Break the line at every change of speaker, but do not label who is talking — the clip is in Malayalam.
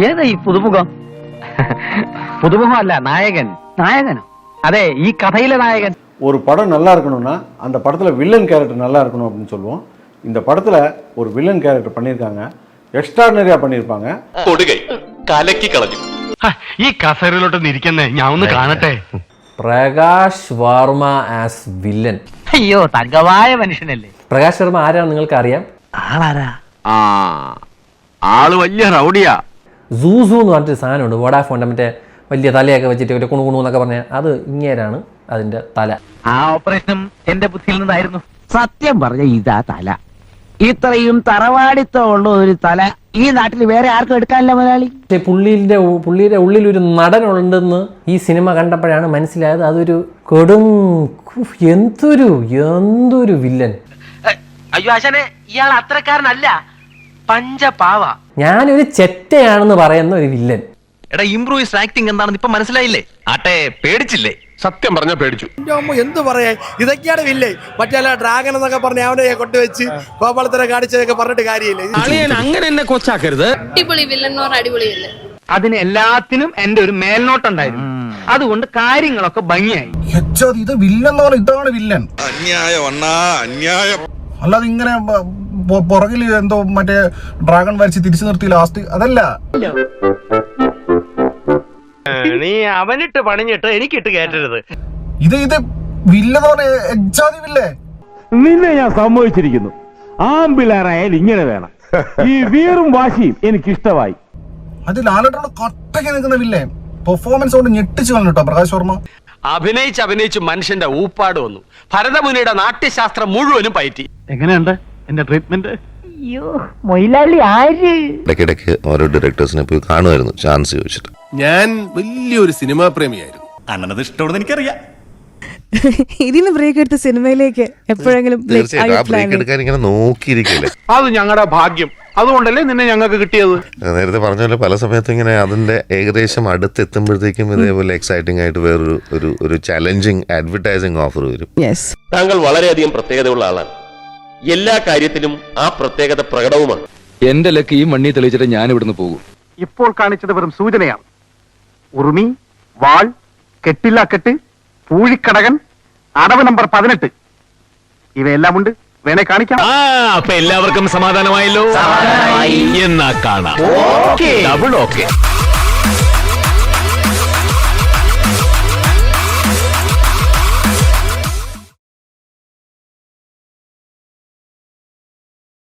ഏതാ ഈ പുതുമുഖം? പുതുമുഖമല്ല, നായകൻ. നായകനോ? അതെ, ഈ കഥയിലെ നായകൻ.
ஒரு படம் நல்லா இருக்கணும்னா அந்த படத்துல வில்லன் கேரக்டர் நல்லா இருக்கணும் அப்படின்னு சொல்லுவோம். இந்த படத்துல ஒரு வில்லன் கேரக்டர் பண்ணியிருக்காங்க, എക്സ്ട്രാordinary பண்ணியிருப்பாங்க.
കൊടുകൈ കലക്കി കളഞ്ഞു.
ഈ കസേരയിലോട്ട് ഇരിക്കുന്നേ, ഞാൻ ഒന്ന് കാണട്ടെ.
Prakash Varma as villain.
അയ്യോ, തങ്കവായ മനുഷ്യനല്ലേ.
പ്രകാശ് വർമ്മ ആരാണ് നിങ്ങൾക്ക് അറിയാം?
ആളാരാ?
ആള് വലിയ റൗഡിയാ.
സൂസു എന്ന് പറഞ്ഞിട്ട് സാധനമുണ്ട് വോഡാഫോണിന്റെ, മറ്റേ വലിയ തലയൊക്കെ വെച്ചിട്ട് ഒരു കുണു കുണു എന്നൊക്കെ പറഞ്ഞാൽ അത് ഇങ്ങേരാണ് അതിന്റെ തല.
ആ ഓപ്പറേഷനും എന്റെ ബുദ്ധിയിൽ നിന്നായിരുന്നു. സത്യം പറഞ്ഞ ഇതാ തല. ഇത്രയും തറവാടിത്തമുള്ള ഒരു തല ഈ നാട്ടിൽ വേറെ ആർക്കും എടുക്കാനില്ല മുതലാളി.
പക്ഷേ പുള്ളിയുടെ ഉള്ളിൽ ഒരു നടനുണ്ടെന്ന് ഈ സിനിമ കണ്ടപ്പോഴാണ് മനസ്സിലായത്. അതൊരു കൊടും എന്തൊരു വില്ലൻ.
അയ്യോ ആശാനെ, ഇയാൾ അത്രക്കാരനല്ല, പഞ്ചപാവ.
ഞാനൊരു ചെറ്റയാണെന്ന് പറയുന്ന ഒരു വില്ലൻ.
എടാ, ഇംപ്രൂവൈസ്ഡ് ആക്ടിങ് എന്താണെന്ന് ഇപ്പൊ മനസ്സിലായില്ലേ? ആട്ടെ, പേടിച്ചില്ലേ?
സത്യം പറഞ്ഞ പേടിച്ചു.
എന്ത് പറയാ, ഇതൊക്കെയാണ് വില്ലേ. മറ്റേ ഡ്രാഗൺ എന്നൊക്കെ പറഞ്ഞ അവനെ കൊണ്ടുവച്ച് ഗോപാലത്തിനെ കാണിച്ചതൊക്കെ പറഞ്ഞിട്ട് കാര്യമില്ല.
അങ്ങനെ എന്നെ കൊച്ചാക്കരുത്.
അടിപൊളി വില്ലൻ എന്ന് പറഞ്ഞ അടിപൊളിയല്ലേ.
അതിന് എല്ലാത്തിനും എന്റെ ഒരു മേൽനോട്ടുണ്ടായിരുന്നു. അതുകൊണ്ട് കാര്യങ്ങളൊക്കെ ഭംഗിയായി.
ഇത് വില്ലൻ എന്ന് പറഞ്ഞാൽ ഇതാണ് വില്ലൻ. അല്ലാതെ ഇങ്ങനെ പുറകിൽ എന്തോ മറ്റേ ഡ്രാഗൺ വരച്ച് തിരിച്ചു നിർത്തി ലാസ്റ്റ് അതല്ല.
നീ അവനിട്ട് പണിഞ്ഞിട്ട് എനിക്കിട്ട് കേട്ടരുത്.
ഇത് വില്ലെന്ന് പറഞ്ഞ എജാതി വില്ലേ.
നിന്നെ ഞാൻ സമ്മതിച്ചിരിക്കുന്നു. ആമ്പിളാറായാലും ഇങ്ങനെ വേണം. ഈ വീറും വാശിയും എനിക്കിഷ്ടമായി.
അത് ലാലേട്ടനോട് കട്ടയ്ക്ക് നിൽക്കുന്ന വില്ലേ. പെർഫോമൻസ് കൊണ്ട് ഞെട്ടിച്ചു കളഞ്ഞു കേട്ടോ പ്രകാശ് വർമ്മ.
അഭിനയിച്ച് മനുഷ്യന്റെ ഊപ്പാട് വന്നു. ഭരതമുനിയുടെ നാട്യശാസ്ത്രം മുഴുവനും പയറ്റി.
എങ്ങനെയുണ്ട് എന്റെ ട്രീറ്റ്മെന്റ്?
അയ്യോ മൊയിലാളി ആര്?
ഇടയ്ക്കിടയ്ക്ക് ഓരോ ഡയറക്ടേഴ്സിനെ പോയി കാണുമായിരുന്നു ചാൻസ് ചോദിച്ചിട്ട്.
ഞാൻ വലിയൊരു സിനിമാ പ്രേമിയായിരുന്നു. അണ്ണനത് ഇഷ്ടമാണെന്ന് എനിക്കറിയാം.
ഇതിന് ബ്രേക്ക് എടുത്ത സിനിമയിലേക്ക് എപ്പോഴെങ്കിലും
തീർച്ചയായിട്ടും ആ ബ്രേക്ക് എടുക്കാൻ ഇങ്ങനെ നോക്കിയിരിക്കില്ലേ.
അത് ഞങ്ങളുടെ ഭാഗ്യം. അതുകൊണ്ടല്ലേ നിന്നെ ഞങ്ങൾക്ക് കിട്ടിയത്.
നേരത്തെ പറഞ്ഞ പോലെ പല സമയത്തും ഇങ്ങനെ അതിന്റെ ഏകദേശം അടുത്തെത്തുമ്പോഴത്തേക്കും ഇതേപോലെ എക്സൈറ്റിംഗ് ആയിട്ട് വേറൊരു ചലഞ്ചിങ് അഡ്വർടൈസിംഗ് ഓഫർ വരും.
താങ്കൾ വളരെയധികം പ്രത്യേകതയുള്ള ആളാണ്. എല്ലാ കാര്യത്തിലും ആ പ്രത്യേകത പ്രകടവുമാണ്.
എന്റെ ലക്ക് ഈ മണ്ണി തെളിയിച്ചിട്ട് ഞാൻ ഇവിടുന്ന് പോകും.
ഇപ്പോൾ കാണിച്ചത് വെറും സൂചനയാണ്. ഉറുമി, വാൾ, കെട്ടില്ലാക്കെട്ട്, പൂഴിക്കടകൻ, അടവ് നമ്പർ 18 ഇവയെല്ലാം ഉണ്ട്. വേണേ കാണിക്കാം.
അപ്പൊ എല്ലാവർക്കും സമാധാനമായല്ലോ. എന്നാ കാണാം. Double okay.